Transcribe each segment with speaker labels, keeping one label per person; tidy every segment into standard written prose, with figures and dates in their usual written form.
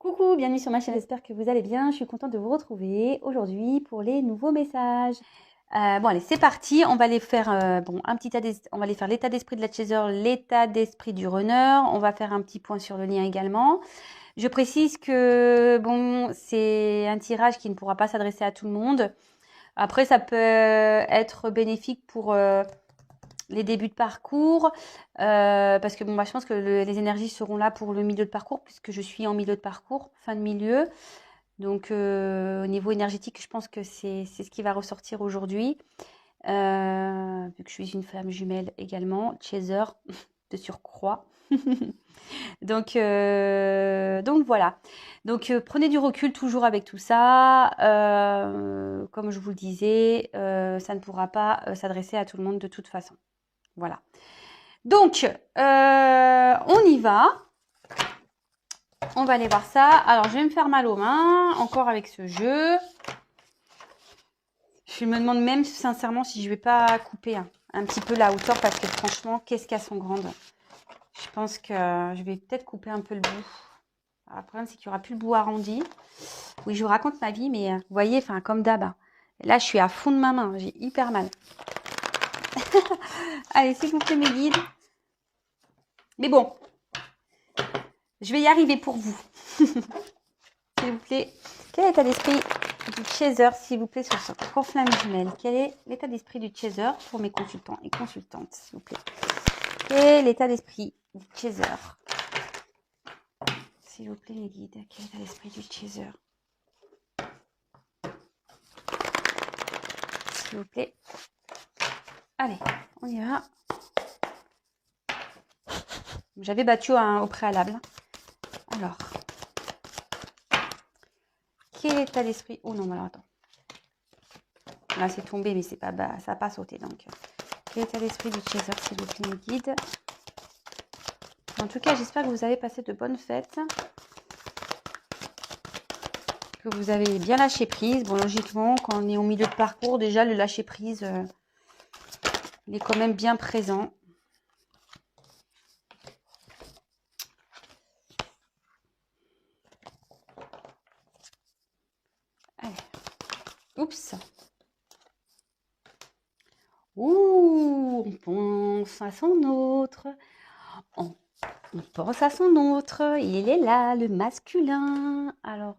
Speaker 1: Coucou, bienvenue sur ma chaîne, j'espère que vous allez bien. Je suis contente de vous retrouver aujourd'hui pour les nouveaux messages. Bon allez, c'est parti. On va les faire un petit on va les faire l'état d'esprit de la chaser, l'état d'esprit du runner. On va faire un petit point sur le lien également. Je précise que bon, c'est un tirage qui ne pourra pas s'adresser à tout le monde. Après, ça peut être bénéfique pour les débuts de parcours, parce que bon, je pense que les énergies seront là pour le milieu de parcours, puisque je suis en milieu de parcours, fin de milieu. Donc, au niveau énergétique, je pense que c'est ce qui va ressortir aujourd'hui. Vu que je suis une femme jumelle également, chaser de surcroît. Donc voilà. Donc prenez du recul toujours avec tout ça. Comme je vous le disais, ça ne pourra pas s'adresser à tout le monde de toute façon. Voilà. Donc, on y va. On va aller voir ça. Alors, je vais me faire mal aux mains, encore avec ce jeu. Je me demande même sincèrement si je vais pas couper un petit peu la hauteur parce que franchement, qu'est-ce qu'elles sont grandes. Je pense que je vais peut-être couper un peu le bout. Alors, le problème, c'est qu'il n'y aura plus le bout arrondi. Oui, je vous raconte ma vie, mais vous voyez, enfin, comme d'hab. Là, je suis à fond de ma main. J'ai hyper mal. Allez, s'il vous plaît, mes guides. Mais bon, je vais y arriver pour vous. S'il vous plaît, quel est l'état d'esprit du chaser, s'il vous plaît, sur ce flamme jumelle? Quel est l'état d'esprit du chaser pour mes consultants et consultantes, s'il vous plaît? Quel est l'état d'esprit du chaser? S'il vous plaît, mes guides, quel est l'état d'esprit du chaser? S'il vous plaît. Allez, on y va. J'avais battu au préalable. Alors, quel est l'état d'esprit? Oh non, alors attends. Là, c'est tombé, mais c'est pas bas, ça n'a pas sauté. Donc, quel est l'état d'esprit du chaser, s'il vous plaît, mes guides? En tout cas, j'espère que vous avez passé de bonnes fêtes. Que vous avez bien lâché prise. Bon, logiquement, quand on est au milieu de parcours, déjà, le lâcher prise, il est quand même bien présent. Allez. Oups. Ouh, on pense à son autre. On pense à son autre. Il est là, le masculin. Alors,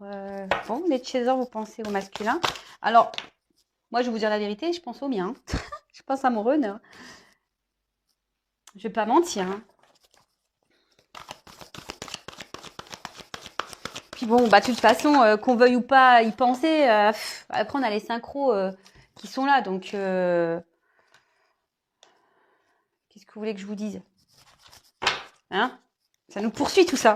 Speaker 1: bon, les chasers, vous pensez au masculin. Alors, moi, je vais vous dire la vérité, je pense au mien. Je pense à mon runner. Je vais pas mentir. Puis bon, bah de toute façon, qu'on veuille ou pas y penser, après on a les synchros qui sont là, donc qu'est-ce que vous voulez que je vous dise? Hein? Ça nous poursuit tout ça.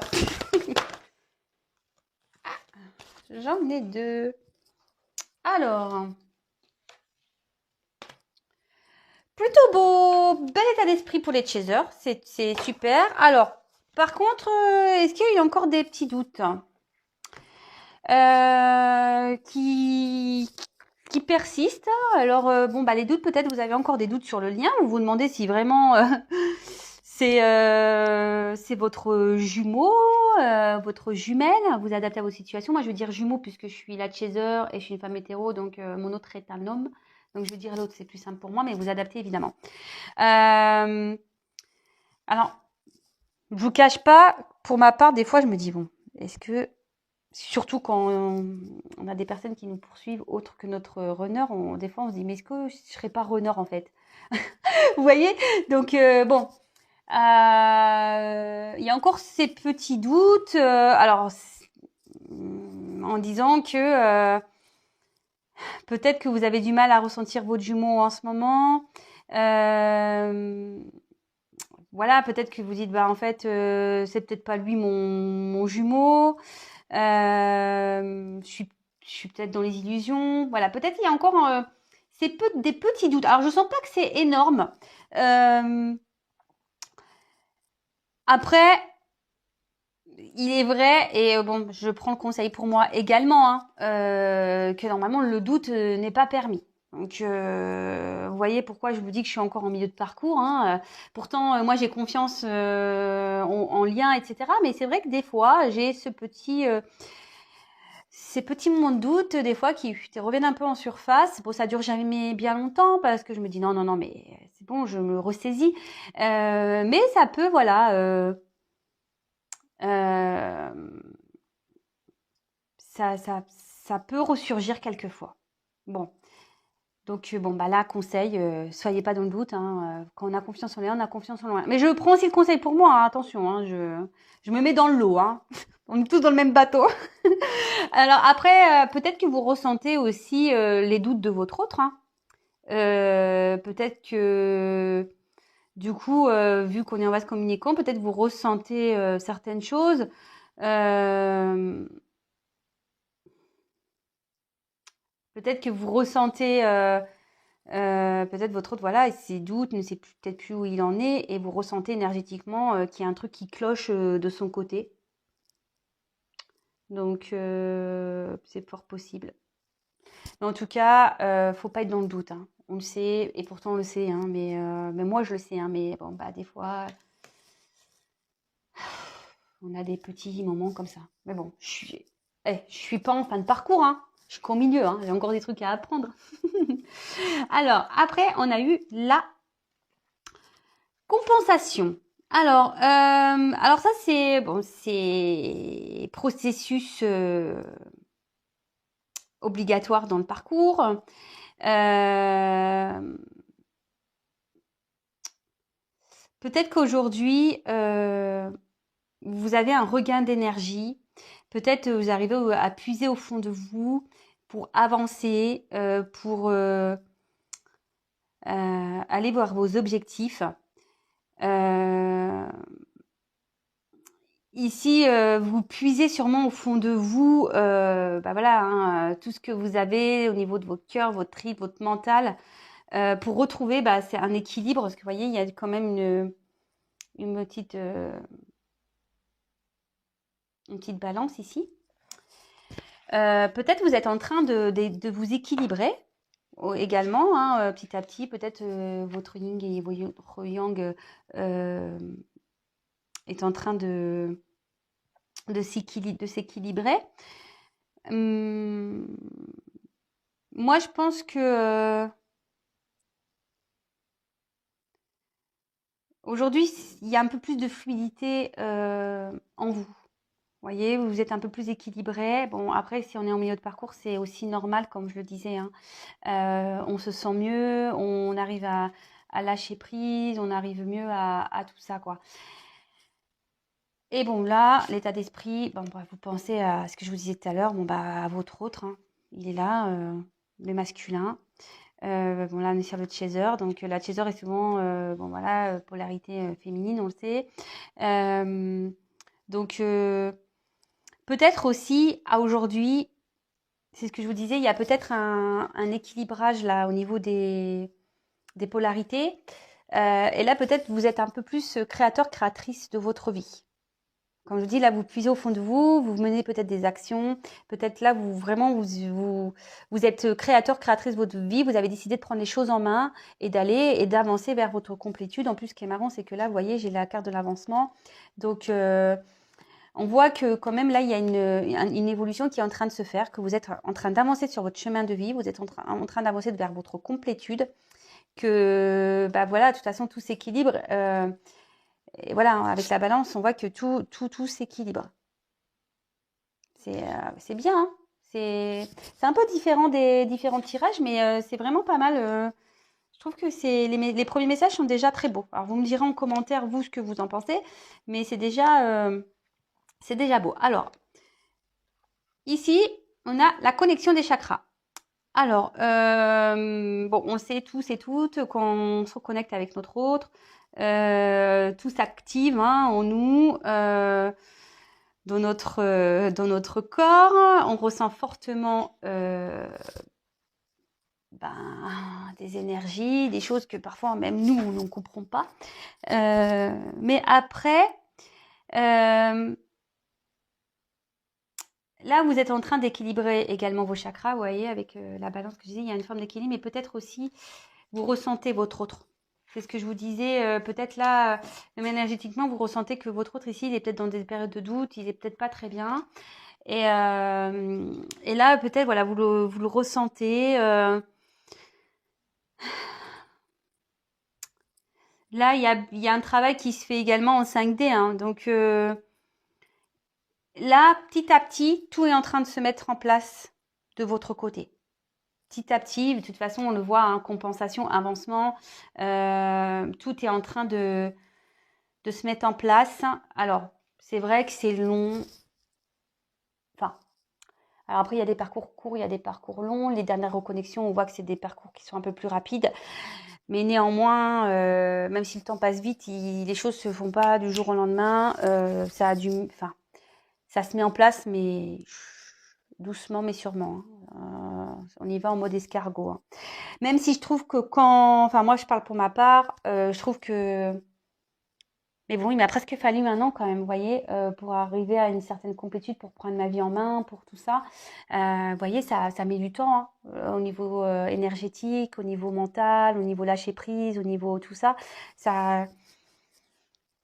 Speaker 1: J'en ai deux. Alors, plutôt beau, bel état d'esprit pour les chasers, c'est super. Alors, par contre, est-ce qu'il y a encore des petits doutes qui persistent? Alors, bon, bah les doutes, peut-être vous avez encore des doutes sur le lien, vous vous demandez si vraiment c'est votre jumeau, votre jumelle, vous adaptez à vos situations. Moi, je veux dire jumeau puisque je suis la chaser et je suis une femme hétéro, donc mon autre est un homme. Donc, je veux dire l'autre, c'est plus simple pour moi, mais vous adaptez évidemment. Alors, je vous cache pas, pour ma part, des fois, je me dis, bon, est-ce que, surtout quand on a des personnes qui nous poursuivent autres que notre runner, des fois, on se dit, mais est-ce que je serais pas runner en fait? Vous voyez? Donc, bon. Il y a encore ces petits doutes, alors en disant que peut-être que vous avez du mal à ressentir votre jumeau en ce moment. Voilà, peut-être que vous dites, bah en fait, c'est peut-être pas lui mon jumeau. Je suis peut-être dans les illusions. Voilà, peut-être il y a encore des petits doutes. Alors je sens pas que c'est énorme. Après, il est vrai, et bon, je prends le conseil pour moi également, que normalement le doute n'est pas permis. Donc, vous voyez pourquoi je vous dis que je suis encore en milieu de parcours, hein. Pourtant, moi, j'ai confiance en lien, etc. Mais c'est vrai que des fois, j'ai ces petits moments de doute, des fois, qui reviennent un peu en surface. Bon, ça dure jamais bien longtemps parce que je me dis non, non, non, mais c'est bon, je me ressaisis. Mais ça peut, voilà, euh, ça peut ressurgir quelquefois. Bon. Donc, bon, bah là, conseil, soyez pas dans le doute, hein, quand on a confiance en rien, on a confiance en rien. Mais je prends aussi le conseil pour moi, hein, attention, hein, je me mets dans le lot, hein. On est tous dans le même bateau. Alors après, peut-être que vous ressentez aussi les doutes de votre autre, hein. Peut-être que, du coup, vu qu'on est en vase communicant, peut-être vous ressentez certaines choses. Euh, Peut-être que vous ressentez peut-être votre autre, voilà, ses doutes, ne sait peut-être plus où il en est, et vous ressentez énergétiquement qu'il y a un truc qui cloche de son côté. Donc, c'est fort possible. Mais en tout cas, faut pas être dans le doute, hein. On le sait, et pourtant on le sait, hein, mais moi je le sais, hein, mais bon, bah des fois, on a des petits moments comme ça. Mais bon, je suis pas en fin de parcours, hein. Je suis qu'au milieu, hein. J'ai encore des trucs à apprendre. Alors, après, on a eu la compensation. Alors ça c'est bon, c'est processus obligatoire dans le parcours. Peut-être qu'aujourd'hui vous avez un regain d'énergie. Peut-être vous arrivez à puiser au fond de vous pour avancer, pour aller voir vos objectifs. Ici, vous puisez sûrement au fond de vous, bah voilà, hein, tout ce que vous avez au niveau de votre cœur, votre tripes, votre mental, pour retrouver, bah, c'est un équilibre. Parce que vous voyez, il y a quand même une petite balance ici. Peut-être vous êtes en train de vous équilibrer également, hein, petit à petit. Peut-être votre yin et votre yang est en train de s'équilibrer. Moi, je pense que aujourd'hui, il y a un peu plus de fluidité en vous. Vous voyez, vous êtes un peu plus équilibré. Bon, après, si on est en milieu de parcours, c'est aussi normal, comme je le disais, hein. On se sent mieux, on arrive à lâcher prise, on arrive mieux à tout ça, quoi. Et bon, là, l'état d'esprit, bon, bah, vous pensez à ce que je vous disais tout à l'heure, bon, bah, à votre autre, hein. Il est là, le masculin. Bon, là, on est sur le chaser. Donc, la chaser est souvent, bon, voilà, polarité féminine, on le sait. Donc, peut-être aussi, à aujourd'hui, c'est ce que je vous disais, il y a peut-être un équilibrage là au niveau des polarités. Et là, peut-être, vous êtes un peu plus créateur, créatrice de votre vie. Comme je vous dis, là, vous puisez au fond de vous, vous menez peut-être des actions, peut-être là, vous êtes créateur, créatrice de votre vie, vous avez décidé de prendre les choses en main et d'aller et d'avancer vers votre complétude. En plus, ce qui est marrant, c'est que là, vous voyez, j'ai la carte de l'avancement. Donc, on voit que quand même, là, il y a une évolution qui est en train de se faire, que vous êtes en train d'avancer sur votre chemin de vie, vous êtes en train d'avancer vers votre complétude, que, bah voilà, de toute façon, tout s'équilibre. Et voilà, avec la balance, on voit que tout s'équilibre. C'est bien, hein. C'est un peu différent des différents tirages, mais c'est vraiment pas mal. Je trouve que les premiers messages sont déjà très beaux. Alors, vous me direz en commentaire, vous, ce que vous en pensez, mais c'est déjà beau. Alors, ici, on a la connexion des chakras. Alors, bon, on le sait tous et toutes, quand on se reconnecte avec notre autre, tout s'active, hein, en nous, dans notre corps. On ressent fortement des énergies, des choses que parfois même nous, on ne comprend pas. Mais après, là, vous êtes en train d'équilibrer également vos chakras, vous voyez, avec la balance que je disais, il y a une forme d'équilibre, mais peut-être aussi, vous ressentez votre autre. C'est ce que je vous disais, peut-être là, même énergétiquement, vous ressentez que votre autre ici, il est peut-être dans des périodes de doute, il est peut-être pas très bien. Et là, peut-être, voilà, vous le ressentez. Là, il y a un travail qui se fait également en 5D, hein, donc là, petit à petit, tout est en train de se mettre en place de votre côté. Petit à petit, de toute façon, on le voit, hein, compensation, avancement, tout est en train de se mettre en place. Alors, c'est vrai que c'est long. Enfin, alors après, il y a des parcours courts, il y a des parcours longs. Les dernières reconnexions, on voit que c'est des parcours qui sont un peu plus rapides. Mais néanmoins, même si le temps passe vite, les choses se font pas du jour au lendemain. Enfin, ça se met en place, mais doucement, mais sûrement, hein. On y va en mode escargot, hein. Même si je trouve que enfin moi je parle pour ma part, je trouve que, mais bon, il m'a presque fallu un an quand même, vous voyez, pour arriver à une certaine complétude, pour prendre ma vie en main, pour tout ça. Vous voyez, ça met du temps, hein, au niveau énergétique, au niveau mental, au niveau lâcher prise, au niveau tout ça. Ça,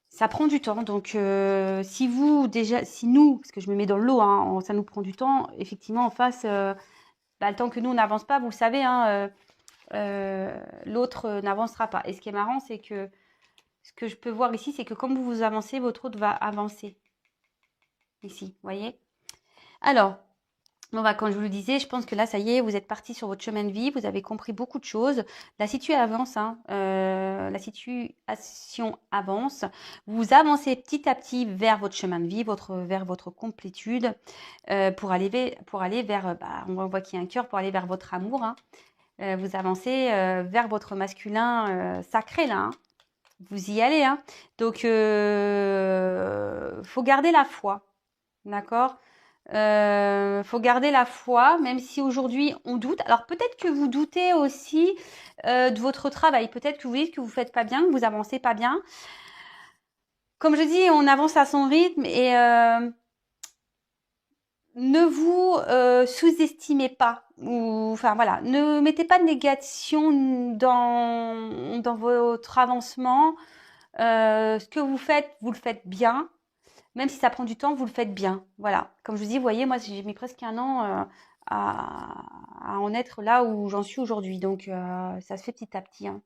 Speaker 1: ça prend du temps. Donc, si nous, parce que je me mets dans le lot, hein, ça nous prend du temps, effectivement, en face, le temps que nous, on n'avance pas, vous le savez, hein, l'autre n'avancera pas. Et ce qui est marrant, c'est que ce que je peux voir ici, c'est que comme vous avancez, votre autre va avancer. Ici, vous voyez. Alors, bon, bah, comme je vous le disais, je pense que là, ça y est, vous êtes parti sur votre chemin de vie, vous avez compris beaucoup de choses. La situation avance, hein, la situation avance. Vous avancez petit à petit vers votre chemin de vie, vers votre complétude, pour aller vers, on voit qu'il y a un cœur, pour aller vers votre amour, hein. Vous avancez vers votre masculin sacré, là, hein. Vous y allez, hein. Donc, faut garder la foi, d'accord? Faut garder la foi, même si aujourd'hui on doute. Alors peut-être que vous doutez aussi de votre travail. Peut-être que vous dites que vous faites pas bien, que vous avancez pas bien. Comme je dis, on avance à son rythme et ne vous sous-estimez pas. Enfin voilà, ne mettez pas de négation dans votre avancement. Ce que vous le faites bien. Même si ça prend du temps, vous le faites bien. Voilà. Comme je vous dis, vous voyez, moi, j'ai mis presque un an à en être là où j'en suis aujourd'hui. Donc, ça se fait petit à petit, hein.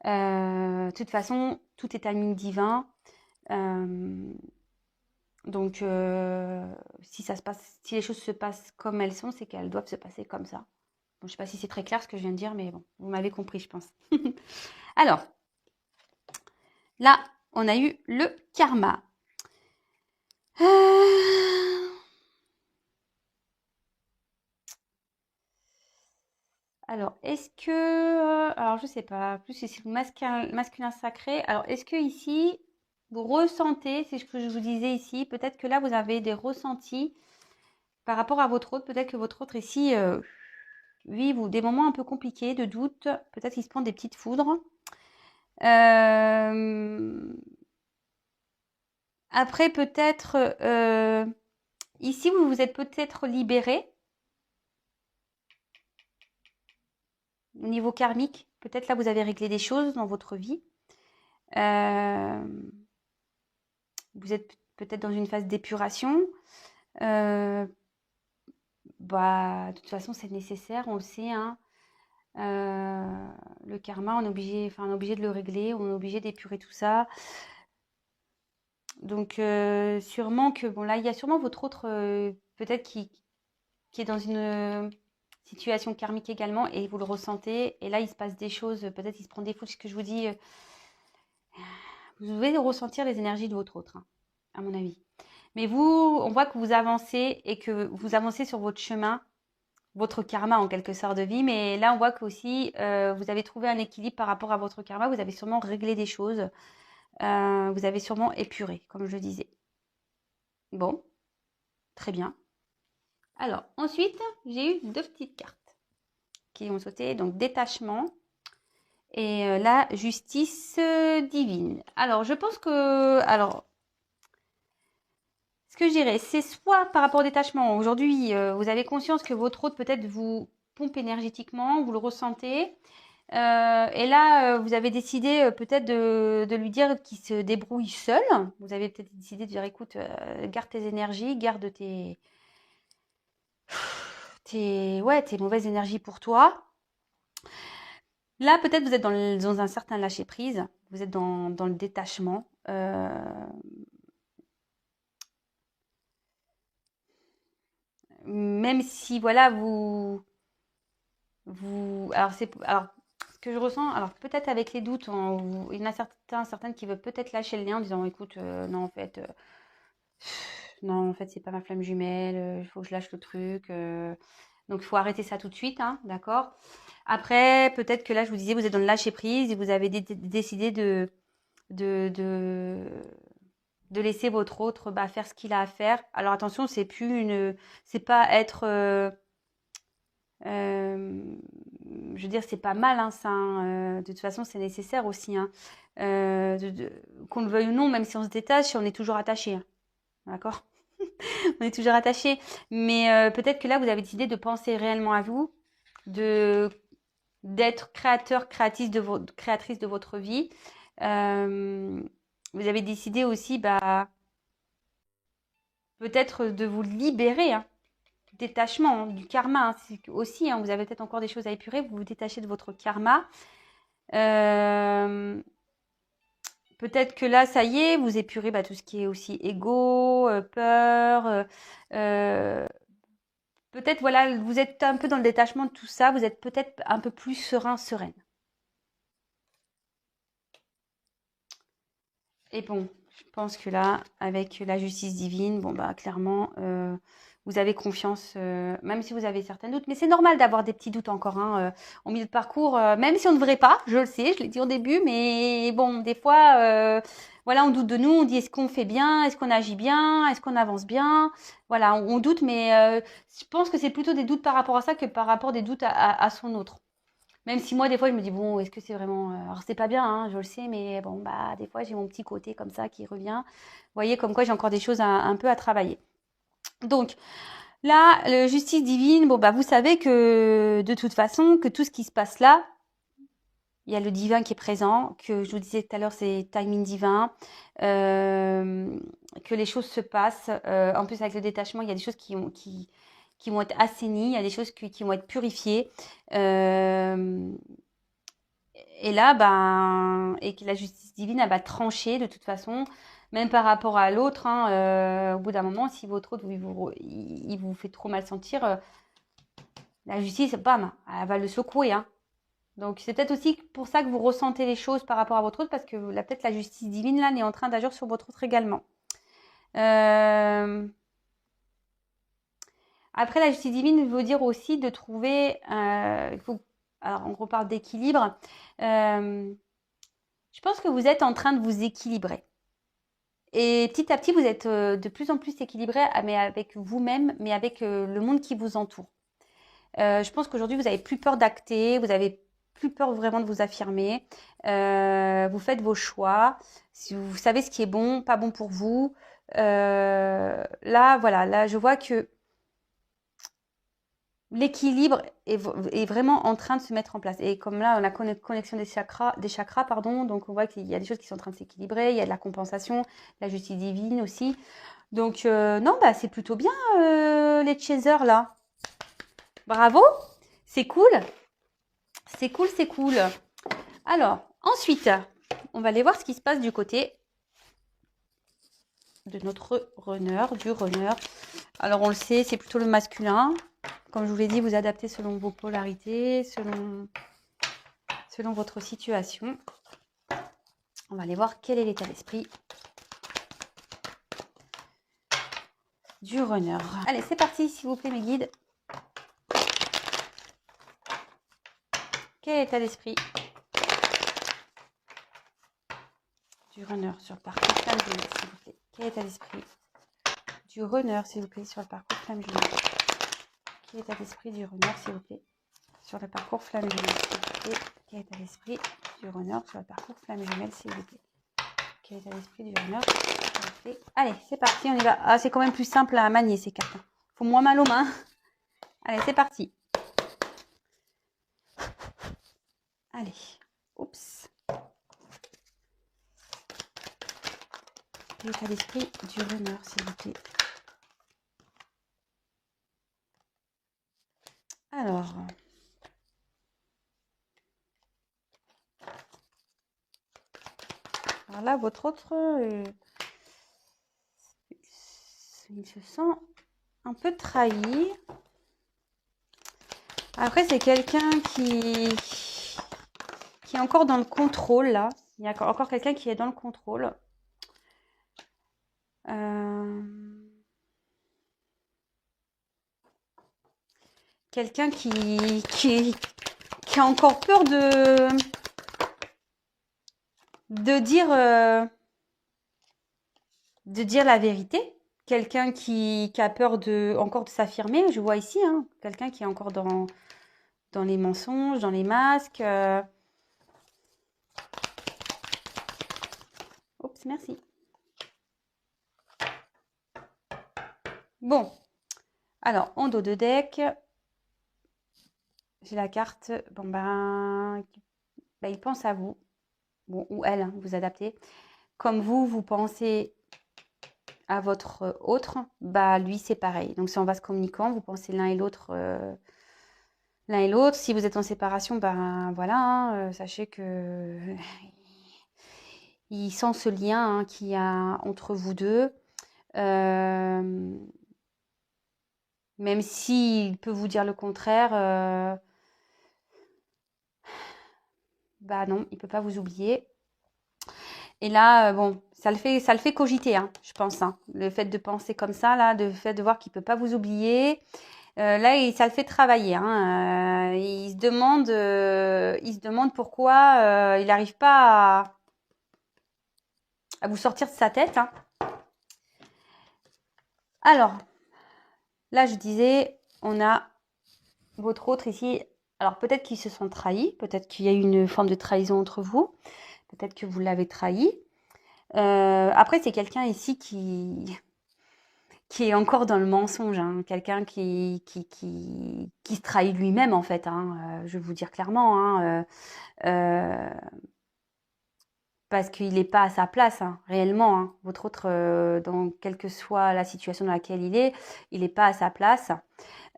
Speaker 1: De toute façon, tout est timing divin. Donc, si les choses se passent comme elles sont, c'est qu'elles doivent se passer comme ça. Bon, je ne sais pas si c'est très clair ce que je viens de dire, mais bon, vous m'avez compris, je pense. Alors, là, on a eu le karma. Alors, est-ce que, alors je sais pas, plus c'est le masculin sacré. Alors, est-ce que ici, vous ressentez, c'est ce que je vous disais ici, peut-être que là, vous avez des ressentis par rapport à votre autre. Peut-être que votre autre ici vit des moments un peu compliqués, de doute. Peut-être qu'il se prend des petites foudres. Après, peut-être, ici, vous vous êtes peut-être libéré au niveau karmique. Peut-être là, vous avez réglé des choses dans votre vie. Vous êtes peut-être dans une phase d'épuration. De toute façon, c'est nécessaire, on le sait, hein. Le karma, on est obligé de le régler, on est obligé d'épurer tout ça. Donc, sûrement que, bon, là, il y a sûrement votre autre, peut-être qui est dans une situation karmique également, et vous le ressentez. Et là, il se passe des choses, peut-être il se prend des foudres, ce que je vous dis. Vous devez ressentir les énergies de votre autre, hein, à mon avis. Mais vous, on voit que vous avancez et que vous avancez sur votre chemin, votre karma en quelque sorte de vie. Mais là, on voit que aussi vous avez trouvé un équilibre par rapport à votre karma. Vous avez sûrement réglé des choses. Vous avez sûrement épuré, comme je le disais. Bon, très bien. Alors, ensuite, j'ai eu 2 petites cartes qui ont sauté. Donc, détachement et la justice divine. Alors, je pense que... Alors, Ce que je dirais, c'est soit par rapport au détachement. Aujourd'hui, vous avez conscience que votre hôte peut-être vous pompe énergétiquement, vous le ressentez. Et là, vous avez décidé peut-être de lui dire qu'il se débrouille seul. Vous avez peut-être décidé de dire, écoute, garde tes énergies, garde tes mauvaises énergies pour toi. Là, peut-être vous êtes dans un certain lâcher-prise. Vous êtes dans le détachement. Même si, voilà, alors, ce que je ressens, alors peut-être avec les doutes, il y en a certaines qui veulent peut-être lâcher le lien en disant, écoute, non, en fait, c'est pas ma flamme jumelle, il faut que je lâche le truc. Donc, il faut arrêter ça tout de suite, hein, d'accord? Après, peut-être que là, je vous disais, vous êtes dans le lâcher prise et vous avez décidé de laisser votre autre faire ce qu'il a à faire. Alors attention, c'est pas être, je veux dire, c'est pas mal, hein, ça. Hein, de toute façon, c'est nécessaire aussi, hein, qu'on le veuille ou non, même si on se détache, on est toujours attaché, hein, d'accord? On est toujours attaché. Mais peut-être que là, vous avez décidé de penser réellement à vous, d'être créatrice de votre vie. Vous avez décidé aussi, peut-être de vous libérer, hein, détachement, hein, du karma, hein, aussi, hein, vous avez peut-être encore des choses à épurer, vous vous détachez de votre karma. Peut-être que là, ça y est, vous épurez tout ce qui est aussi ego, peur. Peut-être, voilà, vous êtes un peu dans le détachement de tout ça, vous êtes peut-être un peu plus sereine. Et bon, je pense que là, avec la justice divine, clairement, vous avez confiance, même si vous avez certains doutes. Mais c'est normal d'avoir des petits doutes encore, hein, au milieu de parcours, même si on ne devrait pas, je le sais, je l'ai dit au début, mais bon, des fois, voilà, on doute de nous, on dit est-ce qu'on fait bien, est-ce qu'on agit bien, est-ce qu'on avance bien. Voilà, on doute, mais je pense que c'est plutôt des doutes par rapport à ça que par rapport à des doutes à son autre. Même si moi, des fois, je me dis, bon, est-ce que c'est vraiment. Alors, c'est pas bien, hein, je le sais, mais bon, des fois, j'ai mon petit côté comme ça qui revient. Vous voyez, comme quoi j'ai encore des choses un peu à travailler. Donc, là, la justice divine, vous savez que de toute façon, que tout ce qui se passe là, il y a le divin qui est présent, que je vous disais tout à l'heure, c'est timing divin, que les choses se passent. En plus, avec le détachement, il y a des choses qui vont être assainies, il y a des choses qui vont être purifiées. Et là, et que la justice divine, elle va trancher de toute façon, même par rapport à l'autre. Hein, au bout d'un moment, si votre autre il vous fait trop mal sentir, la justice, bam, elle va le secouer. Hein. Donc c'est peut-être aussi pour ça que vous ressentez les choses par rapport à votre autre, parce que là, peut-être la justice divine là, est en train d'agir sur votre autre également. Après, la justice divine veut dire aussi de trouver, alors on reparle d'équilibre. Je pense que vous êtes en train de vous équilibrer. Et petit à petit, vous êtes de plus en plus équilibré, mais avec vous-même, mais avec le monde qui vous entoure. Je pense qu'aujourd'hui, vous n'avez plus peur d'acter, vous n'avez plus peur vraiment de vous affirmer. Vous faites vos choix. Si vous savez ce qui est bon, pas bon pour vous. Là, je vois que l'équilibre est vraiment en train de se mettre en place. Et comme là, on a connexion des chakras, pardon, donc on voit qu'il y a des choses qui sont en train de s'équilibrer, il y a de la compensation, la justice divine aussi. Donc non, c'est plutôt bien les chasers là. Bravo, c'est cool. C'est cool, c'est cool. Alors, ensuite, on va aller voir ce qui se passe du côté de notre runner, du runner. Alors, on le sait, c'est plutôt le masculin. Comme je vous l'ai dit, vous adaptez selon vos polarités, selon votre situation. On va aller voir quel est l'état d'esprit du runner. Allez, c'est parti, s'il vous plaît, mes guides. Quel est l'état d'esprit du runner sur le parcours flamme jumelle, s'il vous plaît? Quel est l'état d'esprit du runner, s'il vous plaît, sur le parcours flamme jumelle? Quel est l'état d'esprit du runner, s'il vous plaît, sur le parcours flamme jumelle, s'il vous plaît? Quel est l'état d'esprit du runner sur le parcours flamme jumelle, s'il vous plaît? Quel état d'esprit du runner? Allez, c'est parti, on y va. Ah, c'est quand même plus simple à manier ces cartes. Faut moins mal aux mains. Allez, c'est parti. Allez, oups. L'état d'esprit du runner, s'il vous plaît. Alors là, votre autre, il se sent un peu trahi. Après, c'est quelqu'un qui est encore dans le contrôle, là. Il y a encore quelqu'un qui est dans le contrôle. Quelqu'un qui a encore peur de dire la vérité. Quelqu'un qui a peur encore de s'affirmer, je vois ici, hein. Quelqu'un qui est encore dans les mensonges, dans les masques. Oups, merci. Bon, alors, en dos de deck, j'ai la carte, bon ben, il pense à vous, bon, ou elle, hein, vous adaptez. Comme vous pensez à votre autre, bah lui c'est pareil. Donc c'est en vase communicant, vous pensez l'un et l'autre. Si vous êtes en séparation, ben voilà, hein, sachez que il sent ce lien, hein, qu'il y a entre vous deux. Même s'il peut vous dire le contraire, bah non, il peut pas vous oublier. Et là, bon, ça le fait cogiter, hein, je pense, hein. Le fait de penser comme ça, là, le fait de voir qu'il peut pas vous oublier, là, ça le fait travailler, hein. Il se demande pourquoi il n'arrive pas à vous sortir de sa tête, hein. Alors, là, je disais, on a votre autre ici. Alors, peut-être qu'ils se sont trahis, peut-être qu'il y a eu une forme de trahison entre vous, peut-être que vous l'avez trahi. Après, c'est quelqu'un ici qui est encore dans le mensonge, hein. Quelqu'un qui se trahit lui-même, en fait, hein. Je vais vous dire clairement, hein. Parce qu'il n'est pas à sa place, hein, réellement, hein. Votre autre, quelle que soit la situation dans laquelle il n'est pas à sa place.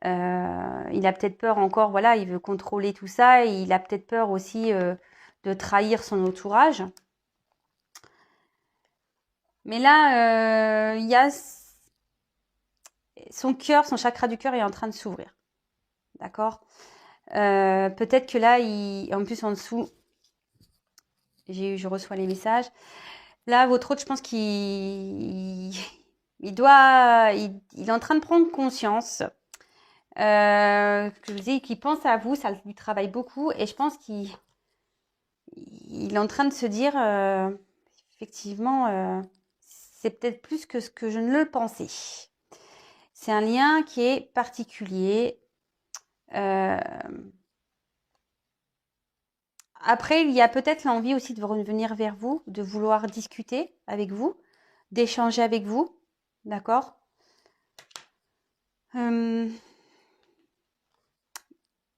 Speaker 1: Il a peut-être peur encore, voilà, il veut contrôler tout ça. Et il a peut-être peur aussi de trahir son entourage. Mais là, il y a son cœur, son chakra du cœur est en train de s'ouvrir. D'accord? Peut-être que là, en plus en dessous, je reçois les messages. Là, votre autre, je pense qu'il est en train de prendre conscience. Que je vous dis, qu'il pense à vous, ça lui travaille beaucoup. Et je pense qu'il est en train de se dire, effectivement, c'est peut-être plus que ce que je ne le pensais. C'est un lien qui est particulier. Après, il y a peut-être l'envie aussi de revenir vers vous, de vouloir discuter avec vous, d'échanger avec vous. D'accord?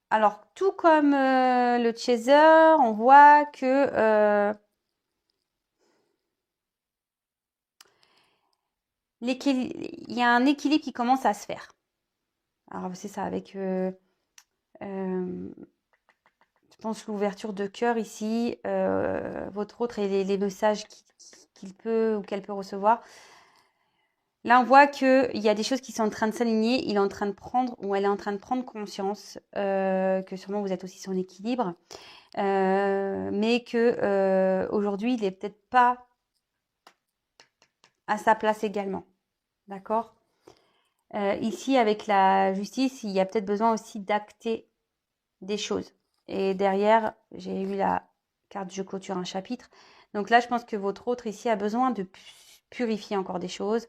Speaker 1: Alors, tout comme le chaser, on voit que il y a un équilibre qui commence à se faire. Alors, c'est ça, avec, je pense, l'ouverture de cœur ici, votre autre et les messages qu'il peut ou qu'elle peut recevoir. Là, on voit qu'il y a des choses qui sont en train de s'aligner. Il est en train de prendre, ou elle est en train de prendre conscience que sûrement vous êtes aussi son équilibre. Mais que aujourd'hui, il n'est peut-être pas à sa place également. D'accord? Ici, avec la justice, il y a peut-être besoin aussi d'acter des choses. Et derrière, j'ai eu la carte je clôture un chapitre. Donc là, je pense que votre autre ici a besoin de purifier encore des choses,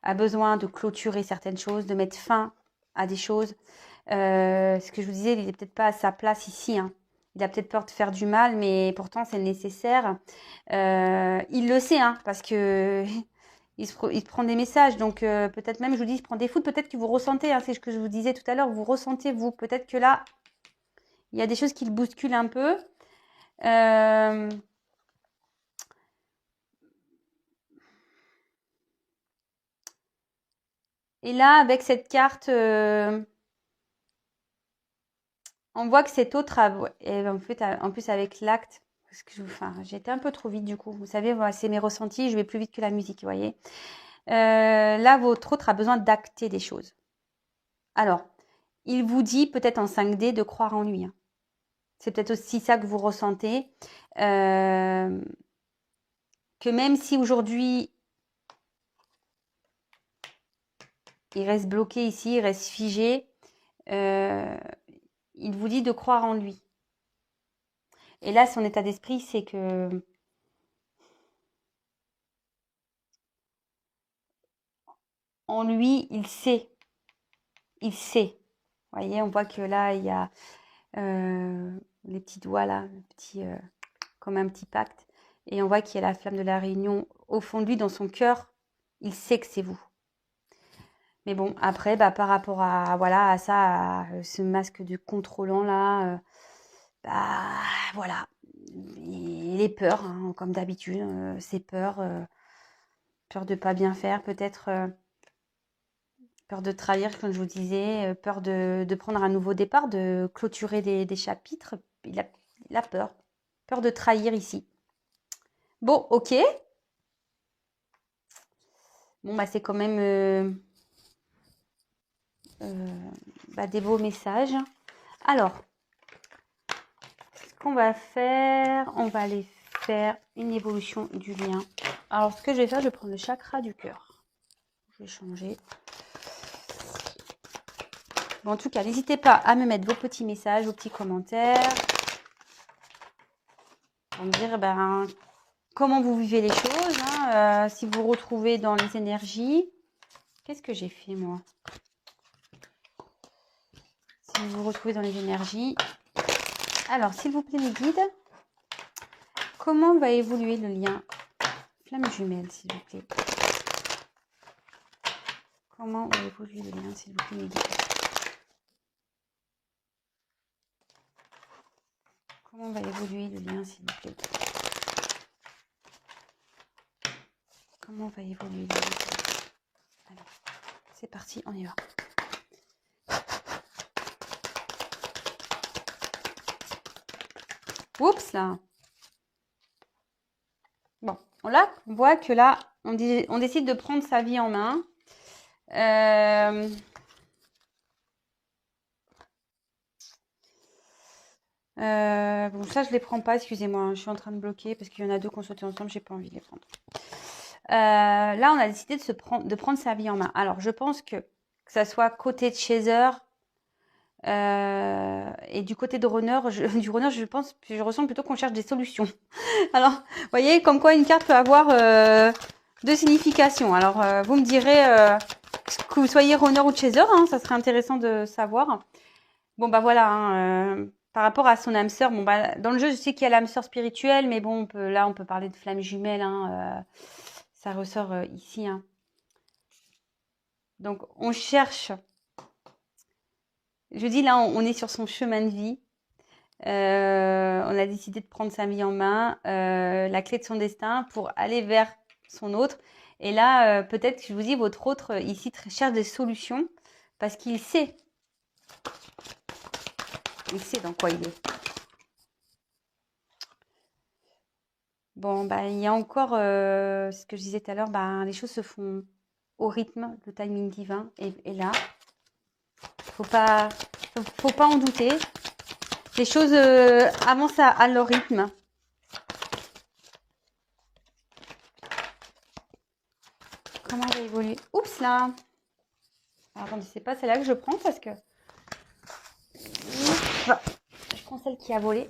Speaker 1: a besoin de clôturer certaines choses, de mettre fin à des choses. Ce que je vous disais, il n'est peut-être pas à sa place ici, hein. Il a peut-être peur de faire du mal, mais pourtant c'est nécessaire. Il le sait, hein, parce que il se prend des messages. Donc peut-être même, je vous dis, il se prend des foudres. Peut-être que vous ressentez, hein, c'est ce que je vous disais tout à l'heure, vous ressentez, vous. Peut-être que là, il y a des choses qui le bousculent un peu. Et là, avec cette carte, on voit que cet autre a, et en fait, en plus avec l'acte, parce que enfin, j'ai été un peu trop vite du coup. Vous savez, voilà, c'est mes ressentis, je vais plus vite que la musique, vous voyez. Là, votre autre a besoin d'acter des choses. Alors, il vous dit peut-être en 5D de croire en lui, hein. C'est peut-être aussi ça que vous ressentez. Que même si aujourd'hui, il reste bloqué ici, il reste figé, il vous dit de croire en lui. Et là, son état d'esprit, c'est que en lui, il sait. Il sait. Vous voyez, on voit que là, il y a les petits doigts là, comme un petit pacte. Et on voit qu'il y a la flamme de la réunion au fond de lui, dans son cœur. Il sait que c'est vous. Mais bon, après, bah, par rapport à, voilà, à ça, à ce masque de contrôlant là, bah, voilà. Il est peur, hein, comme d'habitude. C'est peur. Peur de pas bien faire, peut-être. Peur de trahir, comme je vous disais. Peur de prendre un nouveau départ, de clôturer des chapitres. Il a peur. Peur de trahir ici. Bon, ok. Bon, bah, c'est quand même des beaux messages. Alors, ce qu'on va faire, on va aller faire une évolution du lien. Alors, ce que je vais faire, je vais prendre le chakra du cœur. Je vais changer. Bon, en tout cas, n'hésitez pas à me mettre vos petits messages, vos petits commentaires. Pour me dire comment vous vivez les choses, hein, si vous vous retrouvez dans les énergies. Qu'est-ce que j'ai fait, moi? Si vous vous retrouvez dans les énergies. Alors, s'il vous plaît, mes guides, comment va évoluer le lien flamme jumelle, s'il vous plaît? Comment va évoluer le lien, s'il vous plaît, mes guides? Comment va évoluer le lien, s'il vous plaît? Comment va évoluer le lien? Alors, c'est parti, on y va. Oups, là. Bon, là, on voit que là, on décide de prendre sa vie en main. Bon, ça, je les prends pas, excusez-moi, hein, je suis en train de bloquer parce qu'il y en a deux qu'on sautait ensemble, j'ai pas envie de les prendre. Là, on a décidé de prendre sa vie en main. Alors, je pense que ça soit côté de Chaser et du côté de Runner, je ressens plutôt qu'on cherche des solutions. Alors, vous voyez, comme quoi une carte peut avoir deux significations. Alors, vous me direz que vous soyez Runner ou Chaser, hein, ça serait intéressant de savoir. Bon, bah voilà, hein, par rapport à son âme sœur, bon, bah, dans le jeu, je sais qu'il y a l'âme sœur spirituelle, mais bon, on peut parler de flamme jumelle, hein, ça ressort ici, hein. Donc, on cherche. Je dis là, on est sur son chemin de vie. On a décidé de prendre sa vie en main, la clé de son destin pour aller vers son autre. Et là, peut-être que je vous dis, votre autre ici cherche des solutions parce qu'il sait. Il sait dans quoi il est. Bon, bah, il y a encore ce que je disais tout à l'heure, les choses se font au rythme, le timing divin est là. Faut pas en douter. Les choses avancent à leur rythme. Comment va évoluer? Oups là. Alors, attendez, c'est pas celle-là que je prends parce que je prends celle qui a volé.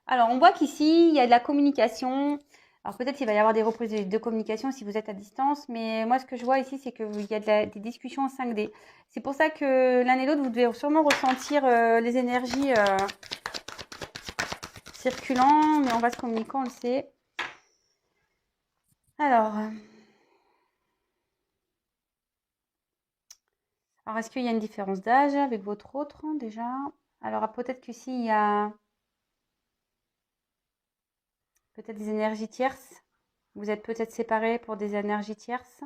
Speaker 1: Alors, on voit qu'ici, il y a de la communication. Alors peut-être qu'il va y avoir des reprises de communication si vous êtes à distance, mais moi ce que je vois ici, c'est qu'il y a des discussions en 5D. C'est pour ça que l'un et l'autre, vous devez sûrement ressentir les énergies circulant, mais on va se communiquer, on le sait. Alors est-ce qu'il y a une différence d'âge avec votre autre déjà? Alors peut-être que s'il y a peut-être des énergies tierces, vous êtes peut-être séparés pour des énergies tierces.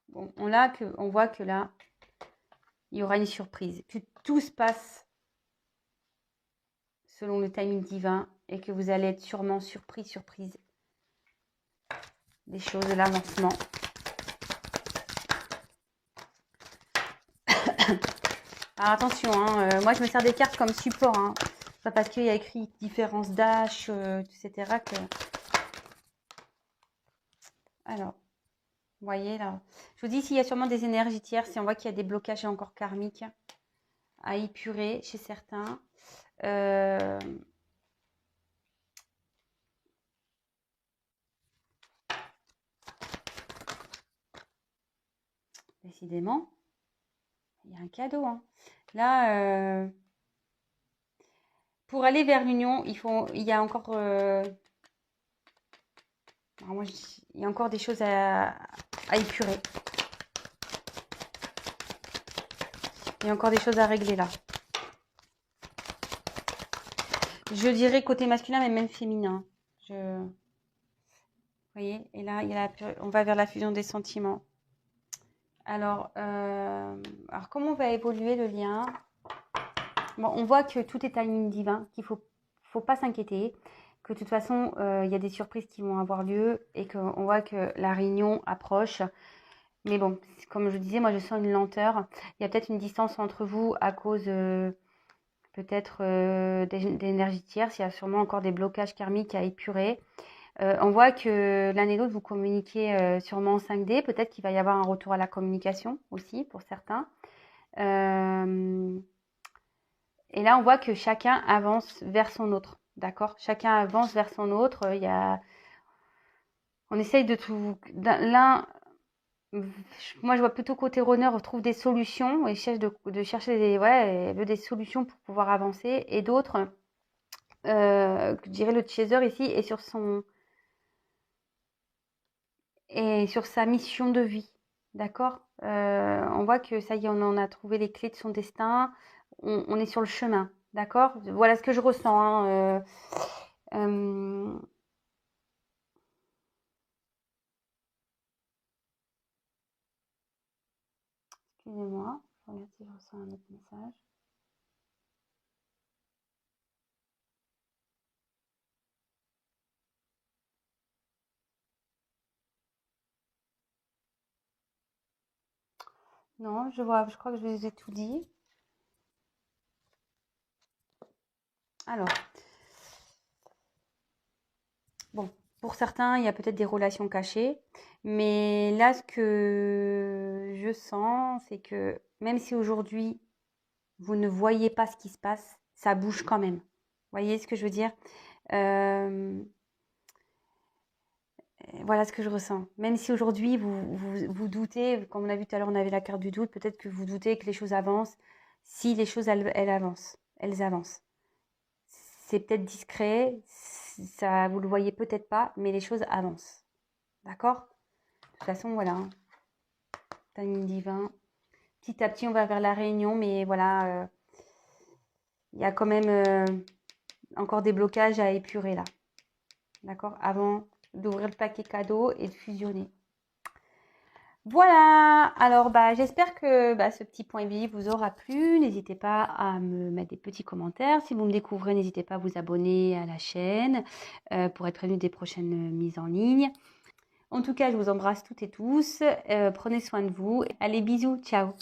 Speaker 1: Bon, on voit que là, il y aura une surprise, que tout se passe selon le timing divin et que vous allez être sûrement surprise des choses de l'avancement. Alors attention, moi je me sers des cartes comme support, pas parce qu'il y a écrit différence d'âge, etc. que... Alors, vous voyez là, je vous dis s'il y a sûrement des énergies tierces, si on voit qu'il y a des blocages encore karmiques à épurer chez certains. Décidément, il y a un cadeau. Là, pour aller vers l'union, il y a encore, il y a encore des choses à épurer. Il y a encore des choses à régler là. Je dirais côté masculin, mais même féminin. Vous voyez, et là, on va vers la fusion des sentiments. Alors comment va évoluer le lien? Bon, on voit que tout est timing divin, qu'il faut pas s'inquiéter, que de toute façon, il y a des surprises qui vont avoir lieu et qu'on voit que la réunion approche. Mais bon, comme je disais, moi je sens une lenteur. Il y a peut-être une distance entre vous à cause peut-être d'énergie tierce. Il y a sûrement encore des blocages karmiques à épurer. On voit que l'un et l'autre, vous communiquez sûrement en 5D. Peut-être qu'il va y avoir un retour à la communication aussi pour certains. Et là, on voit que chacun avance vers son autre. D'accord? Chacun avance vers son autre. On essaye de tout... Moi, je vois plutôt côté runner, on trouve des solutions et cherche de chercher des solutions pour pouvoir avancer. Et d'autres, je dirais le chaser ici, est sur sa mission de vie. D'accord? On voit que ça y est, on en a trouvé les clés de son destin. On est sur le chemin. D'accord? Voilà ce que je ressens. Excusez-moi, je regarde si je ressens un autre message. Non, je crois que je vous ai tout dit. Alors, bon, pour certains, il y a peut-être des relations cachées, mais là, ce que je sens, c'est que même si aujourd'hui, vous ne voyez pas ce qui se passe, ça bouge quand même. Vous voyez ce que je veux dire? Voilà ce que je ressens. Même si aujourd'hui, vous doutez, comme on a vu tout à l'heure, on avait la carte du doute, peut-être que vous doutez que les choses avancent. Si les choses, elles avancent. C'est peut-être discret, ça, vous le voyez peut-être pas, mais les choses avancent. D'accord? De toute façon, voilà. Timing divin. Petit à petit, on va vers la réunion, mais voilà, il y a quand même encore des blocages à épurer là. D'accord? Avant d'ouvrir le paquet cadeau et de fusionner. Voilà, alors j'espère que ce petit point vie vous aura plu. N'hésitez pas à me mettre des petits commentaires. Si vous me découvrez, n'hésitez pas à vous abonner à la chaîne pour être prévenu des prochaines mises en ligne. En tout cas, je vous embrasse toutes et tous. Prenez soin de vous. Allez, bisous, ciao.